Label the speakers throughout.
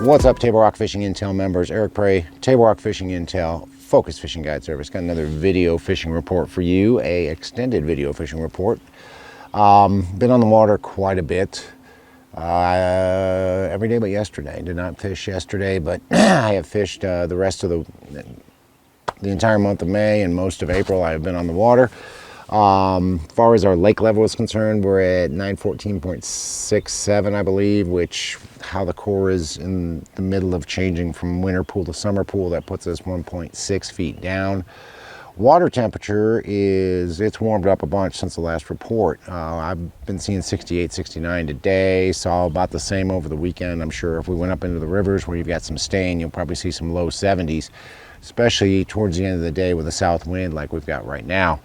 Speaker 1: What's up, Table Rock Fishing Intel members? Eric Prey, Table Rock Fishing Intel, Focus Fishing Guide Service. Got another video fishing report for you, a extended video fishing report. Been on the water quite a bit. Every day but yesterday. Did not fish yesterday, but I have fished the rest of the entire month of May and most of April. I have been on the water. As far as our lake level is concerned, we're at 914.67, I believe, which how the core is in the middle of changing from winter pool to summer pool, that puts us 1.6 feet down. Water temperature it's warmed up a bunch since the last report. I've been seeing 68, 69 today, saw about the same over the weekend. I'm sure if we went up into the rivers where you've got some stain, you'll probably see some low 70s, especially towards the end of the day with a south wind like we've got right now.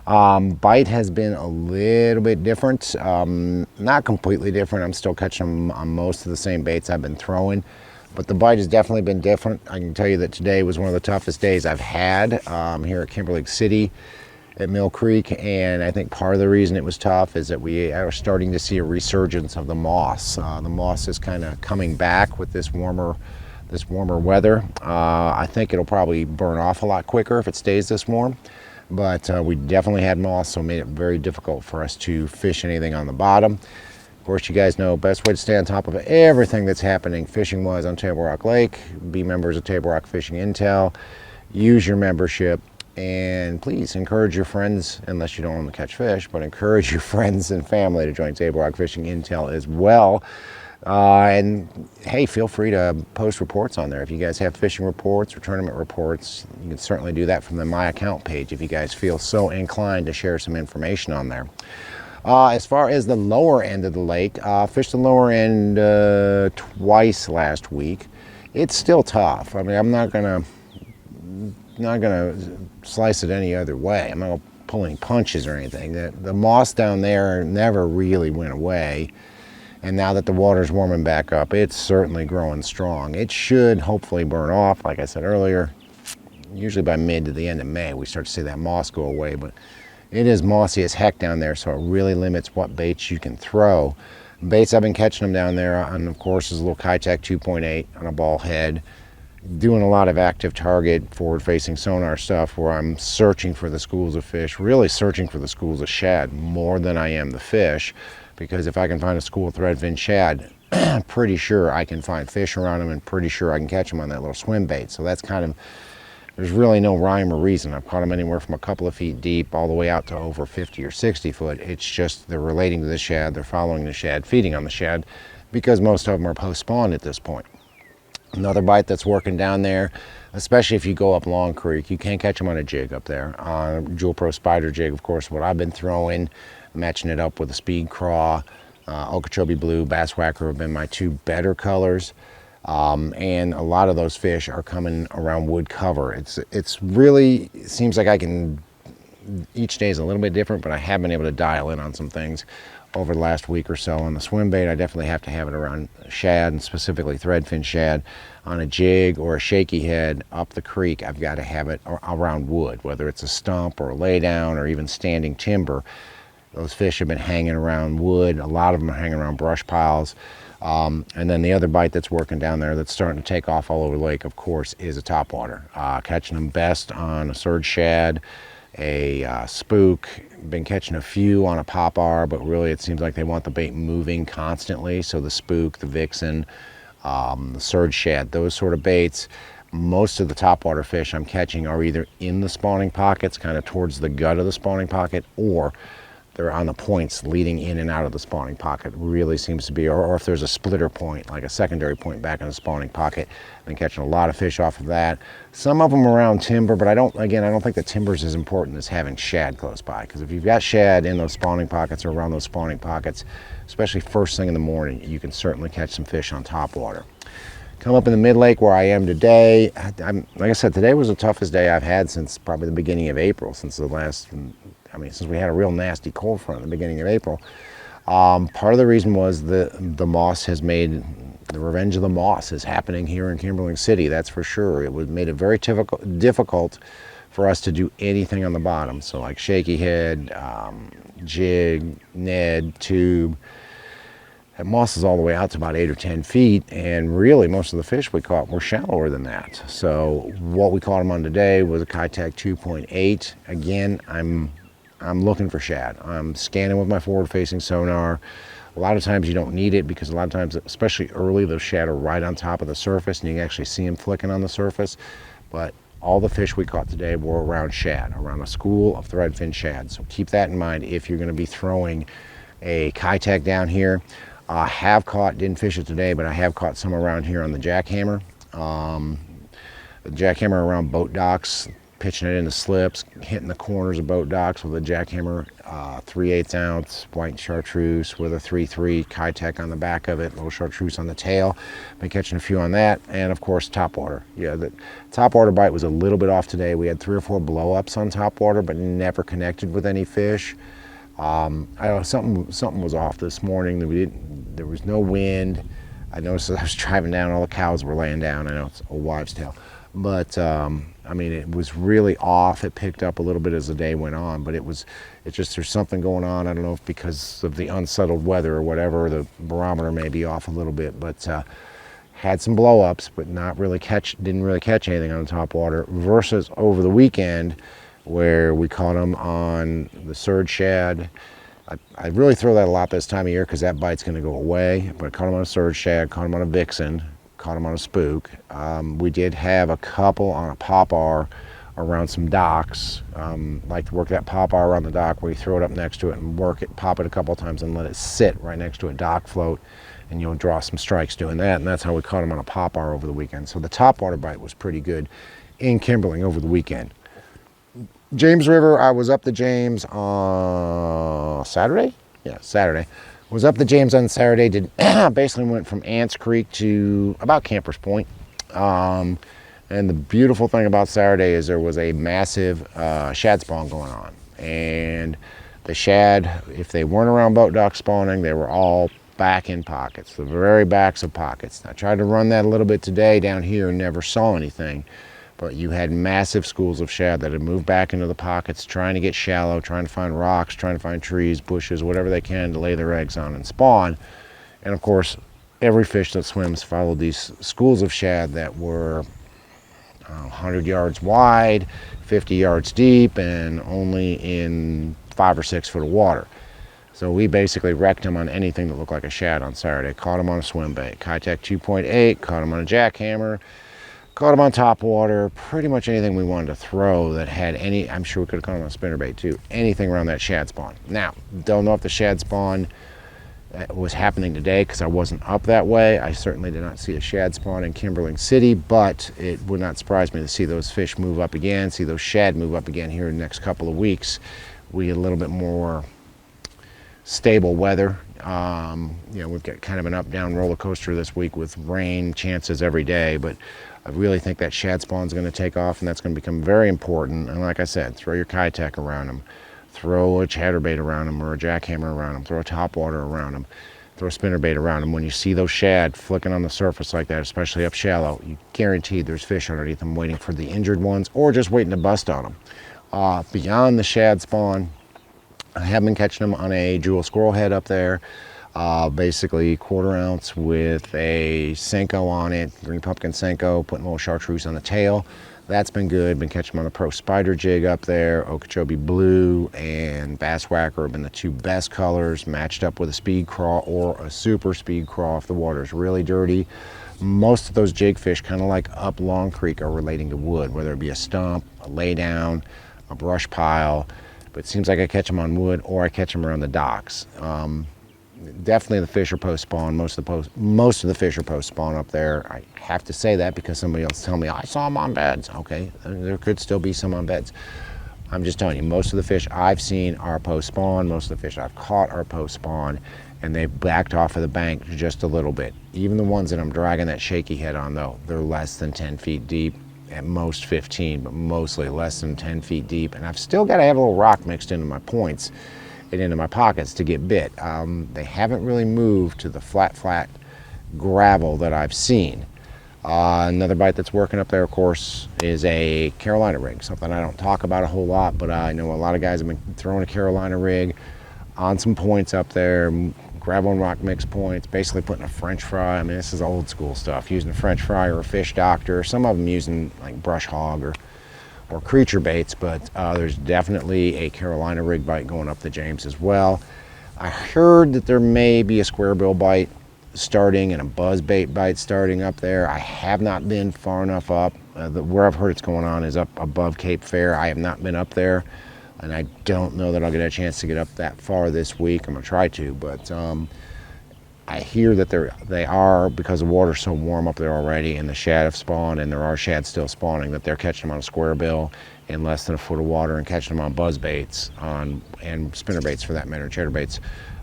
Speaker 1: Bite has been a little bit different, not completely different. I'm still catching them on most of the same baits I've been throwing, but the bite has definitely been different. I can tell you that today was one of the toughest days I've had here at Kimberlake City at Mill Creek, and I think part of the reason it was tough is that we are starting to see a resurgence of the moss. The moss is kind of coming back with this warmer weather. I think it'll probably burn off a lot quicker if it stays this warm. But we definitely had moss, so it made it very difficult for us to fish anything on the bottom. Of course, you guys know best way to stay on top of everything that's happening fishing-wise on Table Rock Lake. Be members of Table Rock Fishing Intel. Use your membership, and please encourage your friends, unless you don't want to catch fish, but encourage your friends and family to join Table Rock Fishing Intel as well. And hey, feel free to post reports on there. If you guys have fishing reports or tournament reports, you can certainly do that from the My Account page if you guys feel so inclined to share some information on there. As far as the lower end of the lake, fished the lower end twice last week. It's still tough. I mean, I'm not gonna slice it any other way. I'm not gonna pull any punches or anything. The moss down there never really went away. And now that the water's warming back up, it's certainly growing strong. It should hopefully burn off, like I said earlier. Usually by mid to the end of May, we start to see that moss go away, but it is mossy as heck down there, so it really limits what baits you can throw. Baits, I've been catching them down there on, of course, is a little Kitech 2.8 on a ball head. Doing a lot of active target, forward-facing sonar stuff where I'm searching for the schools of fish, really searching for the schools of shad more than I am the fish. Because if I can find a school of threadfin shad, I'm pretty sure I can find fish around them and pretty sure I can catch them on that little swim bait. So that's kind of, there's really no rhyme or reason. I've caught them anywhere from a couple of feet deep all the way out to over 50 or 60 foot. It's just they're relating to the shad, they're following the shad, feeding on the shad, because most of them are post-spawned at this point. Another bite that's working down there, especially if you go up Long Creek, you can't catch them on a jig up there. Jewel Pro Spider jig, of course, what I've been throwing, matching it up with a speed craw, Okeechobee Blue, Bass Whacker have been my two better colors. And a lot of those fish are coming around wood cover. It's really, it seems like I can, each day is a little bit different, but I have been able to dial in on some things over the last week or so. On the swim bait, I definitely have to have it around shad, and specifically threadfin shad. On a jig or a shaky head up the creek, I've got to have it around wood, whether it's a stump or a laydown or even standing timber. Those fish have been hanging around wood. A lot of them are hanging around brush piles. And then the other bite that's working down there that's starting to take off all over the lake, of course, is a topwater. Catching them best on a surge shad, a spook. Been catching a few on a popar, but really it seems like they want the bait moving constantly. So the spook, the vixen, the surge shad, those sort of baits. Most of the topwater fish I'm catching are either in the spawning pockets, kind of towards the gut of the spawning pocket, or they're on the points leading in and out of the spawning pocket. Really seems to be, or if there's a splitter point, like a secondary point back in the spawning pocket, I've been catching a lot of fish off of that. Some of them around timber, but I don't think the timber's as important as having shad close by, because if you've got shad in those spawning pockets or around those spawning pockets, especially first thing in the morning, you can certainly catch some fish on topwater. Come up in the mid-lake where I am today. Like I said, today was the toughest day I've had since probably the beginning of April, since we had a real nasty cold front at the beginning of April. Part of the reason was the moss has made, the revenge of the moss is happening here in Kimberlake City, that's for sure. It made it very difficult for us to do anything on the bottom. So like shaky head, jig, Ned, tube, That moss is all the way out to about 8 or 10 feet, and really most of the fish we caught were shallower than that. So what we caught them on today was a Kitech 2.8. Again, I'm looking for shad. I'm scanning with my forward-facing sonar. A lot of times you don't need it because a lot of times, especially early, those shad are right on top of the surface and you can actually see them flicking on the surface. But all the fish we caught today were around shad, around a school of threadfin shad. So keep that in mind if you're going to be throwing a Kitech down here. I have caught, didn't fish it today, but I have caught some around here on the jackhammer. The jackhammer around boat docks, pitching it into slips, hitting the corners of boat docks with a jackhammer, 3/8 ounce white chartreuse with a 3.3 Kitech on the back of it, little chartreuse on the tail. Been catching a few on that, and of course topwater. Yeah, the topwater bite was a little bit off today. We had 3 or 4 blow-ups on topwater, but never connected with any fish. I don't know, something was off this morning. There was no wind. I noticed as I was driving down, all the cows were laying down. I know it's a wives' tale, but I mean, it was really off. It picked up a little bit as the day went on, but it's just, there's something going on. I don't know if because of the unsettled weather or whatever, the barometer may be off a little bit, but had some blow-ups, but didn't really catch anything on top water, versus over the weekend where we caught them on the surge shad. I really throw that a lot this time of year because that bite's going to go away, but I caught them on a surge shad, caught them on a vixen, caught them on a spook. We did have a couple on a popar around some docks. Like to work that popar around the dock where you throw it up next to it and work it, pop it a couple of times and let it sit right next to a dock float, and you'll draw some strikes doing that, and that's how we caught them on a popar over the weekend. So the topwater bite was pretty good in Kimberling over the weekend. James River, I was up the James on Saturday? Yeah, Saturday. Was up the James on Saturday, basically went from Ants Creek to about Campers Point. And the beautiful thing about Saturday is there was a massive shad spawn going on. And the shad, if they weren't around boat dock spawning, they were all back in pockets, the very backs of pockets. I tried to run that a little bit today down here and never saw anything. But you had massive schools of shad that had moved back into the pockets, trying to get shallow, trying to find rocks, trying to find trees, bushes, whatever they can to lay their eggs on and spawn. And of course, every fish that swims followed these schools of shad that were 100 yards wide, 50 yards deep, and only in 5 or 6 foot of water. So we basically wrecked them on anything that looked like a shad on Saturday. Caught them on a swim bait, Kitech 2.8, caught them on a jackhammer, caught them on top water, pretty much anything we wanted to throw that had any, I'm sure we could have caught them on a spinnerbait too, anything around that shad spawn. Now, don't know if the shad spawn was happening today because I wasn't up that way. I certainly did not see a shad spawn in Kimberling City, but it would not surprise me to see those fish move up again, see those shad move up again here in the next couple of weeks. We get a little bit more stable weather. You know, we've got kind of an up-down roller coaster this week with rain chances every day, but I really think that shad spawn is going to take off, and that's going to become very important. And like I said, throw your Kitech around them, throw a chatterbait around them or a jackhammer around them, throw a topwater around them, throw a spinnerbait around them. When you see those shad flicking on the surface like that, especially up shallow, you guaranteed there's fish underneath them waiting for the injured ones or just waiting to bust on them. Beyond the shad spawn, I have been catching them on a jewel squirrel head up there. Basically 1/4 ounce with a Senko on it, green pumpkin Senko, putting a little chartreuse on the tail. That's been good. Been catching them on a pro spider jig up there. Okeechobee blue and bass whacker have been the 2 best colors, matched up with a speed craw or a super speed craw if the water's really dirty. Most of those jig fish, kind of like up Long Creek, are relating to wood, whether it be a stump, a lay down, a brush pile. But it seems like I catch them on wood or I catch them around the docks. Definitely the fish are post spawn. Most of the fish are post spawn up there. I have to say that because somebody else tell me I saw them on beds. Okay, there could still be some on beds. I'm just telling you, most of the fish I've seen are post spawn. Most of the fish I've caught are post spawn, and they've backed off of the bank just a little bit. Even the ones that I'm dragging that shaky head on, though, they're less than 10 feet deep, at most 15, but mostly less than 10 feet deep. And I've still got to have a little rock mixed into my points and into my pockets to get bit. They haven't really moved to the flat gravel that I've seen. Another bite that's working up there, of course, is a Carolina rig, something I don't talk about a whole lot, but I know a lot of guys have been throwing a Carolina rig on some points up there. gravel and rock mix points, basically putting a French fry. I mean, this is old school stuff, using a French fry or a fish doctor. Some of them using like brush hog or creature baits, but there's definitely a Carolina rig bite going up the James as well. I heard that there may be a square bill bite starting and a buzz bait bite starting up there. I have not been far enough up. Where I've heard it's going on is up above Cape Fair. I have not been up there, and I don't know that I'll get a chance to get up that far this week. I'm gonna try to, but I hear that they are, because the water's so warm up there already and the shad have spawned, and there are shad still spawning, that they're catching them on a square bill in less than a foot of water and catching them on buzz baits and spinner baits for that matter, cheddar baits,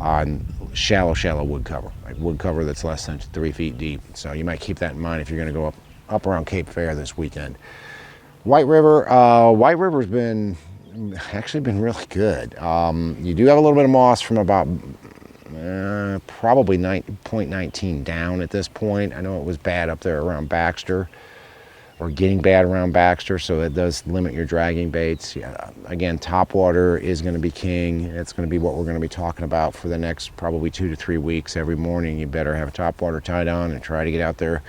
Speaker 1: on shallow wood cover, like wood cover that's less than 3 feet deep. So you might keep that in mind if you're going to go up around Cape Fair this weekend. White River's been really good. You do have a little bit of moss from about probably 0.19 down at this point. I know it was bad up there around Baxter, or getting bad around Baxter, so it does limit your dragging baits. Yeah, again, topwater is going to be king. It's going to be what we're going to be talking about for the next probably 2 to 3 weeks. Every morning you better have a topwater tied on and try to get out there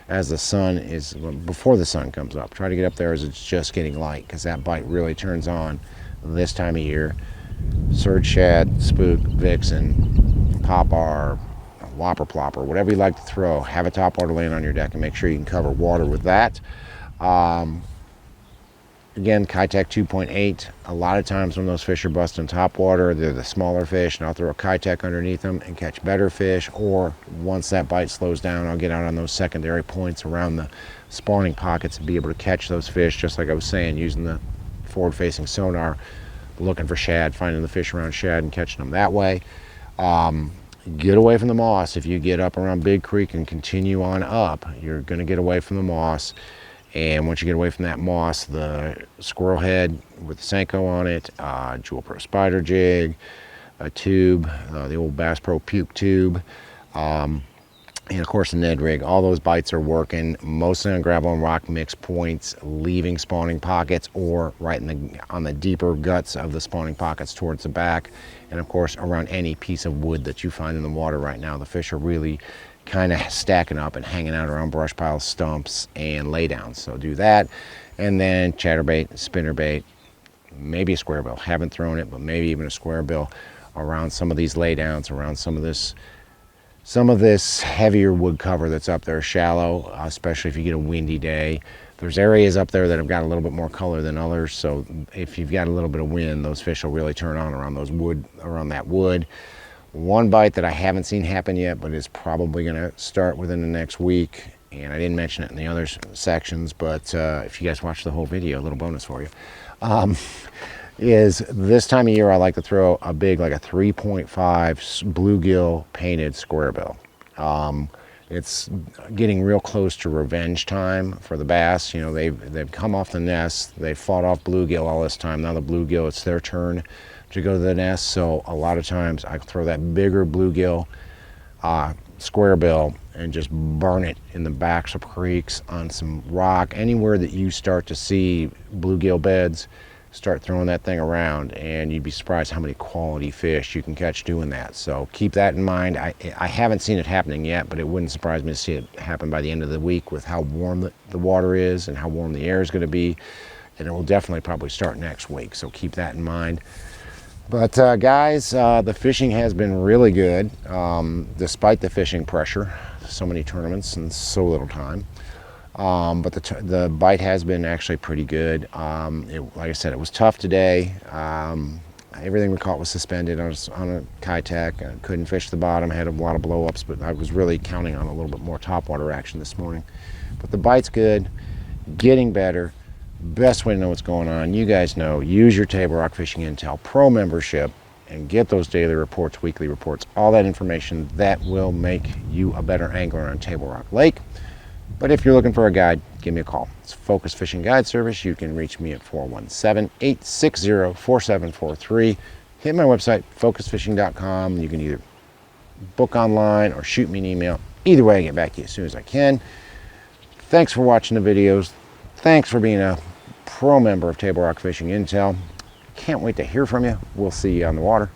Speaker 1: as the sun is, before the sun comes up. Try to get up there as it's just getting light, because that bite really turns on this time of year. Surge shad, spook, vixen, popper, whopper plopper, whatever you like to throw, have a topwater laying on your deck and make sure you can cover water with that. Again, Kitech 2.8. A lot of times when those fish are busting topwater, they're the smaller fish, and I'll throw a Kitech underneath them and catch better fish. Or once that bite slows down, I'll get out on those secondary points around the spawning pockets and be able to catch those fish, just like I was saying, using the forward-facing sonar, looking for shad, finding the fish around shad and catching them that way. Get away from the moss. If you get up around Big Creek and continue on up, you're going to get away from the moss. And once you get away from that moss, the squirrel head with the Senko on it, Jewel Pro spider jig, a tube, the old Bass Pro puke tube, and of course the Ned rig. All those bites are working, mostly on gravel and rock mix points, leaving spawning pockets, or right on the deeper guts of the spawning pockets towards the back. And of course around any piece of wood that you find in the water right now. The fish are really kind of stacking up and hanging out around brush piles, stumps, and laydowns. So do that. And then chatterbait, spinnerbait, maybe a square bill. Haven't thrown it, but maybe even a square bill around some of these laydowns, around some of this heavier wood cover that's up there shallow, especially if you get a windy day. There's areas up there that have got a little bit more color than others, so if you've got a little bit of wind, those fish will really turn on around that wood. One bite that I haven't seen happen yet, but is probably going to start within the next week, and I didn't mention it in the other sections, but if you guys watch the whole video, a little bonus for you, is this time of year I like to throw a big, like a 3.5 bluegill painted square bill. It's getting real close to revenge time for the bass. You know, they've come off the nest, they've fought off bluegill all this time. Now the bluegill, it's their turn to go to the nest. So a lot of times I throw that bigger bluegill square bill and just burn it in the backs of creeks, on some rock, anywhere that you start to see bluegill beds. Start throwing that thing around, and you'd be surprised how many quality fish you can catch doing that. So keep that in mind. I haven't seen it happening yet, but it wouldn't surprise me to see it happen by the end of the week with how warm the water is and how warm the air is going to be. And it will definitely probably start next week, so keep that in mind. But guys, the fishing has been really good, despite the fishing pressure. So many tournaments and so little time. But the bite has been actually pretty good. Like I said, it was tough today. Everything we caught was suspended. I was on a Kitech. I couldn't fish the bottom. I had a lot of blow-ups, but I was really counting on a little bit more topwater action this morning. But the bite's good, getting better. Best way to know what's going on, you guys know, use your Table Rock Fishing Intel Pro membership and get those daily reports, weekly reports, all that information that will make you a better angler on Table Rock Lake. But if you're looking for a guide, give me a call. It's Focus Fishing Guide Service. You can reach me at 417-860-4743. Hit my website, focusfishing.com. You can either book online or shoot me an email. Either way, I get back to you as soon as I can. Thanks for watching the videos. Thanks for being a pro member of Table Rock Fishing Intel. Can't wait to hear from you. We'll see you on the water.